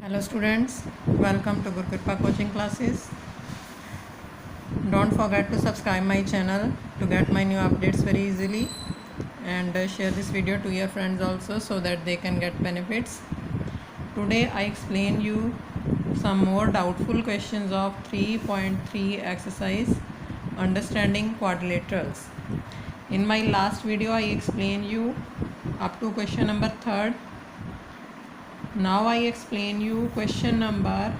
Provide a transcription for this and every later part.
Hello students, welcome to Guru Kripa coaching classes. Don't forget to subscribe my channel to get my new updates very easily, and share this video to your friends also so that they can get benefits. Today I explain you some more doubtful questions of 3.3 exercise understanding quadrilaterals. In my last video I explained you up to question number 3rd. Now I explain you question number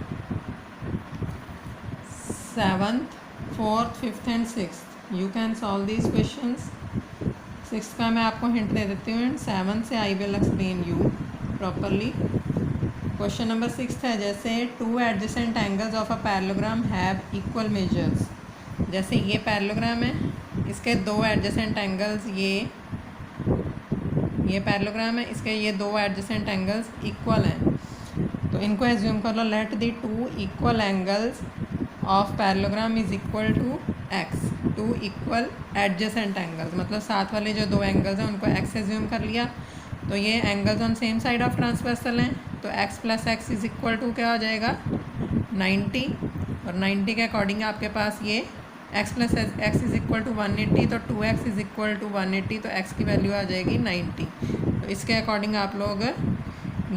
7th, 4th, 5th and 6th. You can solve these questions. 6th का मैं आपको hint दे देती हूँ and 7th से I will explain you properly. Question number 6 है जैसे two adjacent angles of a parallelogram have equal measures. जैसे ये पैरेललोग्राम है, इसके दो एडजेसेंट एंगल्स ये पैरेललोग्राम है, इसके ये दो एडजेसेंट एंगल्स इक्वल हैं. तो इनको एज्यूम कर लो let the two equal angles of parallelogram is equal to X. Two equal adjacent angles मतलब साथ वाले जो दो एंगल्स हैं उनको एक्स एज्यूम कर लिया. तो ये angles on same side of transversal हैं, तो X plus X is equal to क्या हो जाएगा 90. और 90 के अकॉर्डिंग आपके पास ये x plus X is equal to 180, तो 2x इज़ इक्वल टू 180, तो x की वैल्यू आ जाएगी 90. तो इसके अकॉर्डिंग आप लोग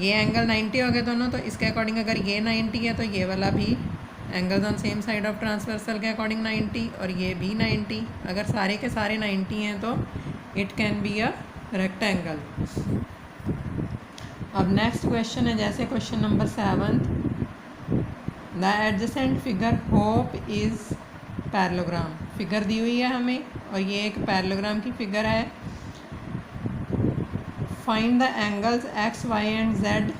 ये एंगल 90 हो गए दोनों, तो इसके अकॉर्डिंग अगर ये 90 है तो ये वाला भी angles on same side of transversal के अकॉर्डिंग 90 और ये भी 90. अगर सारे के सारे 90 हैं तो it can be a rectangle. अब नेक्स्ट क्वेश्चन है जैसे question number 7. The adjacent figure HOP is parallelogram. Figure दी हुई है हमें और ये एक पैरेललोग्राम की फिगर है. Find the angles X Y and Z.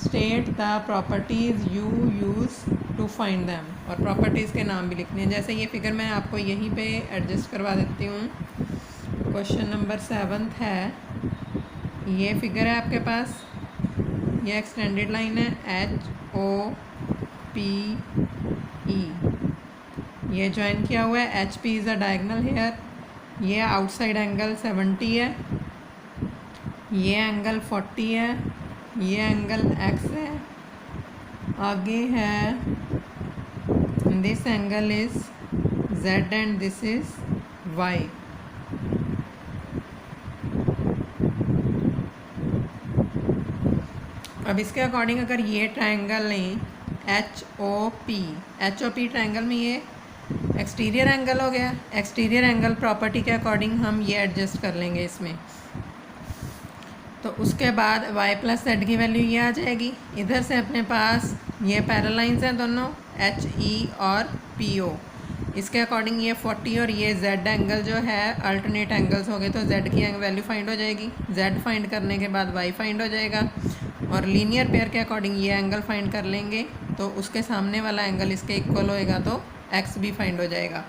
State the properties you use to find them. और प्रॉपर्टीज़ के नाम भी लिखने हैं. जैसे ये फिगर मैं आपको यहीं पे एडजस्ट करवा देती हूँ. क्वेश्चन नंबर 7 है, ये फिगर है आपके पास, ये एक्सटेंडेड लाइन है HOPE. ये ज्वाइन किया हुआ है. HP is a diagonal here. ये आउटसाइड एंगल 70 है, ये एंगल 40 है, ये एंगल X है. आगे है this angle is Z and this is Y. अब इसके अकॉर्डिंग अगर ये ट्रायंगल लें HOP ट्रायंगल में ये एक्सटीरियर एंगल हो गया. एक्सटीरियर एंगल प्रॉपर्टी के अकॉर्डिंग हम ये एडजस्ट कर लेंगे इसमें. तो उसके बाद y प्लस जेड की वैल्यू ये आ जाएगी. इधर से अपने पास ये पैरेलल लाइंस हैं दोनों HE और PO. इसके अकॉर्डिंग ये 40 और ये z एंगल जो है अल्टरनेट एंगल्स हो गए, तो z की वैल्यू फाइंड हो जाएगी. z फाइंड करने के बाद y फाइंड हो जाएगा और लीनियर पेयर के अकॉर्डिंग ये एंगल फाइंड कर लेंगे, तो उसके सामने वाला एंगल इसके इक्वल होएगा, तो x भी फाइंड हो जाएगा.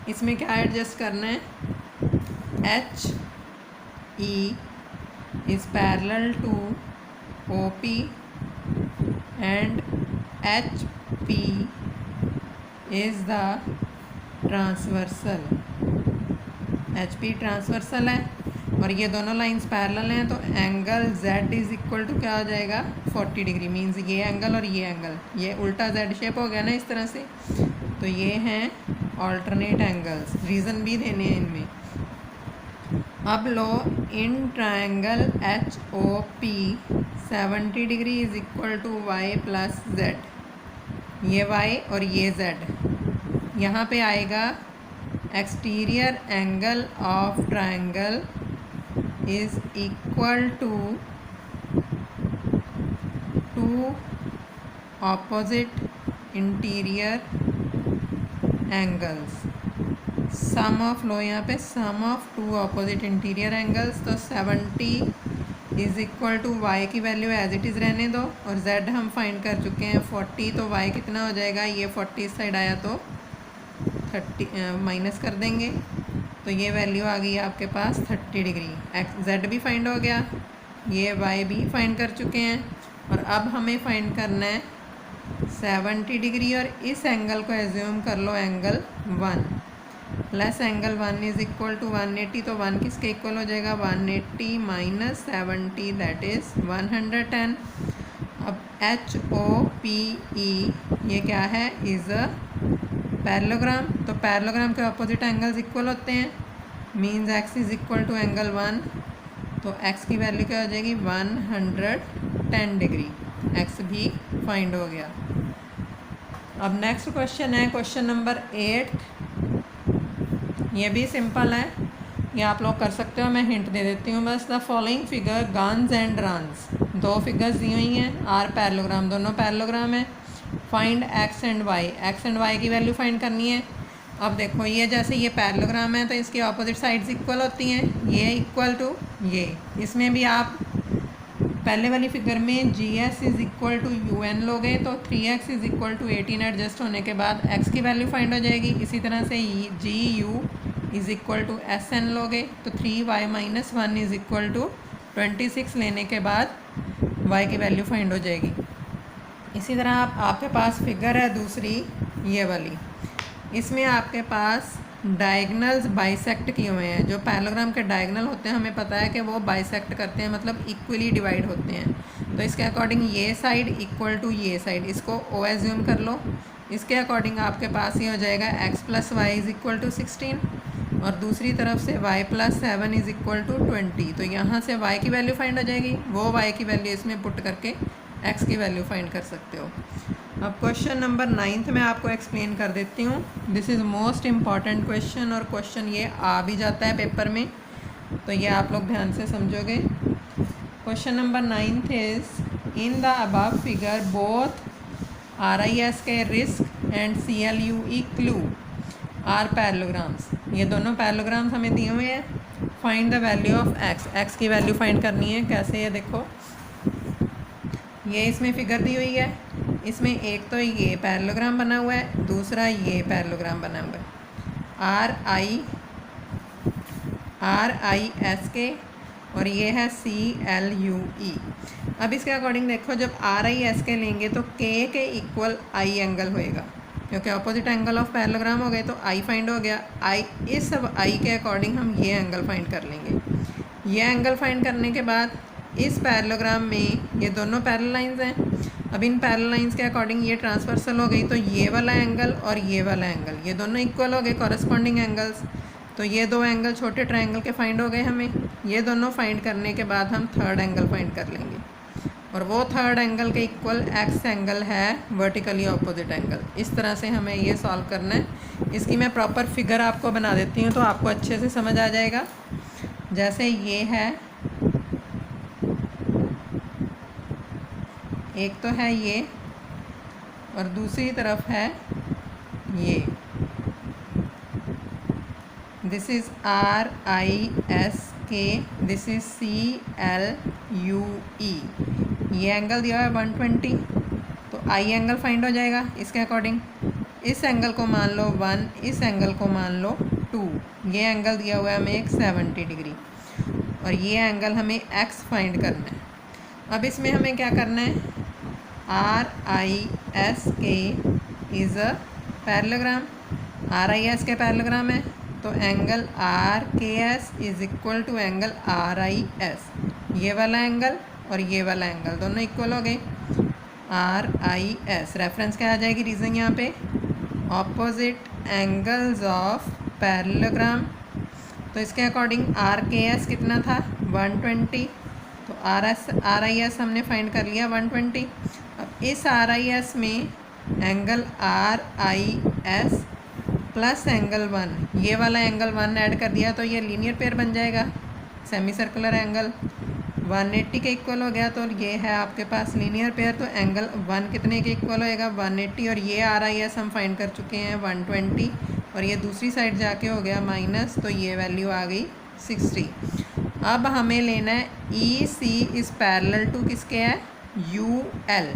इसमें क्या एडजस्ट करना है, HE is parallel to OP and HP is the transversal. HP transversal है और ये दोनों लाइंस पैरेलल हैं, तो angle Z is equal to क्या हो जाएगा 40 डिग्री. मीन्स ये एंगल और ये एंगल, ये उल्टा Z शेप हो गया ना इस तरह से. तो ये हैं ऑल्टरनेट एंगल्स. रीज़न भी देने हैं इनमें. अब लो in triangle HOP 70 degree is equal to Y plus Z. ये Y और ये Z. यहाँ पे आएगा exterior angle of triangle is equal to two opposite interior angles. Sum of लो यहाँ पे sum of two opposite interior angles. तो 70 इज़ इक्वल टू y की वैल्यू एज इट इज़ रहने दो और z हम फाइंड कर चुके हैं 40. तो y कितना हो जाएगा, ये 40 इस साइड आया तो 30 माइनस कर देंगे, तो ये वैल्यू आ गई आपके पास 30 डिग्री. z भी फाइंड हो गया, ये y भी फाइंड कर चुके हैं. और अब हमें फाइंड करना है 70 डिग्री और इस एंगल को एज्यूम कर लो angle 1 plus angle 1 is equal to 180. तो 1 किसके इक्वल हो जाएगा 180 माइनस 70 दैट इज़ 110. अब HOPE ये क्या है, इज़ अ पैरेललोग्राम। तो पैरेललोग्राम के अपोजिट एंगल्स इक्वल होते हैं, means x is equal to angle 1। तो x की वैल्यू क्या हो जाएगी, 110 डिग्री। x भी फाइंड हो गया। अब नेक्स्ट क्वेश्चन है क्वेश्चन नंबर 8। ये भी सिंपल है, ये आप लोग कर सकते हो, मैं हिंट दे देती हूँ बस। The following figure Guns and runs, दो फिगर्स दी हुई हैं, आर पैरेललोग्राम, दोनों पैरेललोग्राम है। Find x and y, x and y की वैल्यू फाइंड करनी है। अब देखो ये जैसे ये पैरेललोग्राम है तो इसकी ऑपोजिट साइड्स इक्वल होती हैं, ये इक्वल टू ये। इसमें भी आप पहले वाली फिगर में GS is equal to UN लोगे तो 3x is equal to 18 adjust होने के बाद x की वैल्यू फाइंड हो जाएगी। इसी तरह से GU is equal to SN लोगे तो 3y minus 1 is equal to 26 लेने के बाद y की वैल्यू फाइंड हो जाएगी। इसी तरह आपके पास फिगर है दूसरी ये वाली, इसमें आपके पास डायगनल्स बाइसेक्ट किए हुए हैं। जो पैरेललोग्राम के डायगनल होते हैं हमें पता है कि वो बाइसेक्ट करते हैं, मतलब इक्वली डिवाइड होते हैं। तो इसके अकॉर्डिंग ये साइड इक्वल टू ये साइड, इसको O एज्यूम कर लो। इसके अकॉर्डिंग आपके पास ये हो जाएगा x plus Y is equal to 16 और दूसरी तरफ से y plus 7 is equal to 20। तो यहाँ से y की वैल्यू फाइंड हो जाएगी, वो y की वैल्यू इसमें पुट करके x की वैल्यू फाइंड कर सकते हो। अब क्वेश्चन नंबर 9 में आपको एक्सप्लेन कर देती हूँ। This is most important question, और क्वेश्चन ये आ भी जाता है पेपर में, तो ये आप लोग ध्यान से समझोगे। Question number 9 is in the above figure both RIS के risk and CLUE clue are parallelograms. ये दोनों पैरेललोग्राम्स हमें दिए हुए हैं। Find the value of x, x की वैल्यू फाइंड करनी है। कैसे, ये देखो ये इसमें फिगर दी हुई है, इसमें एक तो ये पैरेललोग्राम बना हुआ है, दूसरा ये पैरेललोग्राम बना हुआ है RIS के, और ये है CLUE। अब इसके अकॉर्डिंग देखो, जब RIS के लेंगे तो K के इक्वल I एंगल होएगा, क्योंकि अपोजिट एंगल ऑफ पैरेललोग्राम हो गए तो I फाइंड हो गया। इस सब I के अकॉर्डिंग हम ये एंगल फाइंड कर लेंगे। ये एंगल फाइंड करने के बाद इस पैरेललोग्राम में ये दोनों पैरेलल लाइंस हैं। अब इन पैरेलल लाइंस के अकॉर्डिंग ये ट्रांसवर्सल हो गई, तो ये वाला एंगल और ये वाला एंगल ये दोनों इक्वल हो गए, कॉरस्पॉन्डिंग एंगल्स। तो ये दो एंगल छोटे ट्रायंगल के फाइंड हो गए हमें। ये दोनों फाइंड करने के बाद हम थर्ड एंगल फाइंड कर लेंगे, और वो थर्ड एंगल के इक्वल x एंगल है वर्टिकली अपोजिट एंगल। इस तरह से हमें ये सॉल्व करना है। इसकी मैं प्रॉपर फिगर आपको बना देती हूँ तो आपको अच्छे से समझ आ जाएगा। जैसे ये है, एक तो है ये और दूसरी तरफ है ये। दिस इज़ RIS के, दिस इज़ CLUE। ये एंगल दिया हुआ है 120, तो I एंगल फाइंड हो जाएगा इसके अकॉर्डिंग। इस एंगल को मान लो 1, इस एंगल को मान लो 2। ये एंगल दिया हुआ है हमें एक 70 डिग्री, और ये एंगल हमें x फाइंड करना है। अब इसमें हमें क्या करना है, RIS के इज़ अ पैरेललोग्राम, RIS के पैरेललोग्राम है, तो angle RKS is equal to angle RIS। ये वाला एंगल और ये वाला एंगल दोनों इक्वल हो गए। RIS रेफरेंस क्या आ जाएगी रीज़न यहाँ पे, ऑपोजिट एंगल्स ऑफ पैरेललोग्राम। तो इसके अकॉर्डिंग RKS कितना था, 120, तो RIS हमने फाइंड कर लिया 120। अब इस RIS में एंगल RIS प्लस एंगल 1, ये वाला एंगल 1 ऐड कर दिया तो ये लीनियर पेयर बन जाएगा, सेमी सर्कुलर एंगल 180 के इक्वल हो गया। तो ये है आपके पास लीनियर पेयर, तो एंगल 1 कितने के इक्वल होएगा, 180, और ये RIS हम फाइंड कर चुके हैं 120, और ये दूसरी साइड जाके हो गया माइनस, तो ये वैल्यू आ गई 60। अब हमें लेना है EC इज़ पैरेलल टू किसके है, UL।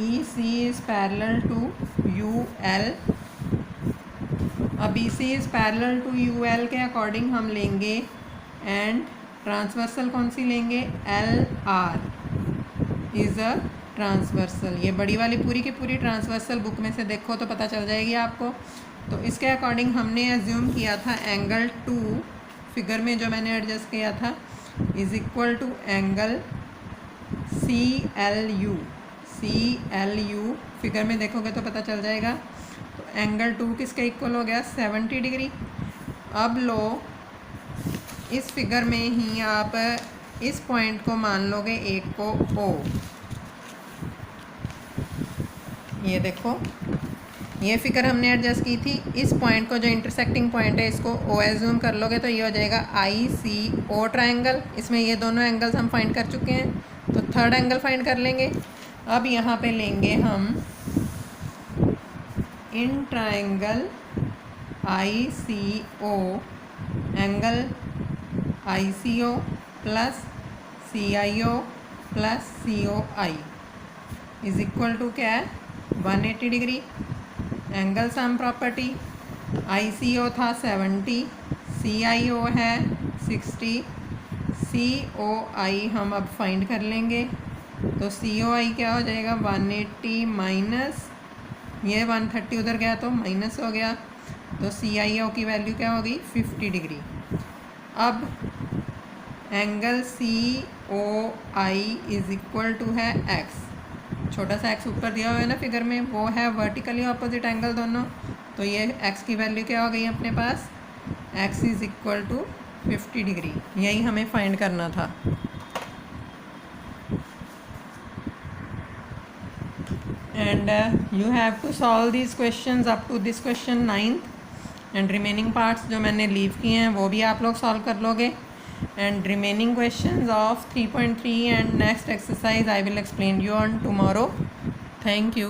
EC is parallel to UL। अब EC is parallel to UL के अकॉर्डिंग हम लेंगे एंड ट्रांसवर्सल कौन सी लेंगे, LR इज़ अ ट्रांसवर्सल। ये बड़ी वाली पूरी की पूरी ट्रांसवर्सल बुक में से देखो तो पता चल जाएगी आपको। तो इसके अकॉर्डिंग हमने एज्यूम किया था एंगल 2 फिगर में जो मैंने एडजस्ट किया था, is equal to angle CLU। CLU figure में देखोगे तो पता चल जाएगा। तो एंगल 2 किसके इक्वल हो गया, 70 डिग्री। अब लो इस फिगर में ही आप इस पॉइंट को मान लोगे एक को O। ये देखो, ये फिगर हमने एडजस्ट की थी, इस पॉइंट को जो इंटरसेक्टिंग पॉइंट है इसको O एज्यूम कर लोगे तो ये हो जाएगा ICO ट्रायंगल। इसमें ये दोनों एंगल्स हम फाइंड कर चुके हैं, तो थर्ड एंगल फाइंड कर लेंगे। अब यहाँ पे लेंगे हम in triangle ICO angle ICO plus CIO plus COI is equal to क्या है, 180 degree. Angle sum property, ICO था 70, CIO है 60, COI हम अब फाइंड कर लेंगे। तो COI क्या हो जाएगा, 180 माइनस ये 130 उधर गया तो माइनस हो गया, तो CIO की वैल्यू क्या होगी, 50 डिग्री। अब angle COI is equal to है x, छोटा सा x ऊपर दिया हुआ है ना फिगर में, वो है वर्टिकली ऑपोजिट एंगल दोनों, तो ये x की वैल्यू क्या हो गई अपने पास, x is equal to 50 degree. यही हमें फाइंड करना था। And you have to solve these questions up to this question 9th, and remaining parts जो मैंने लीव किए हैं वो भी आप लोग सॉल्व कर लोगे। And remaining questions of 3.3 and next exercise I will explain you on tomorrow. Thank you.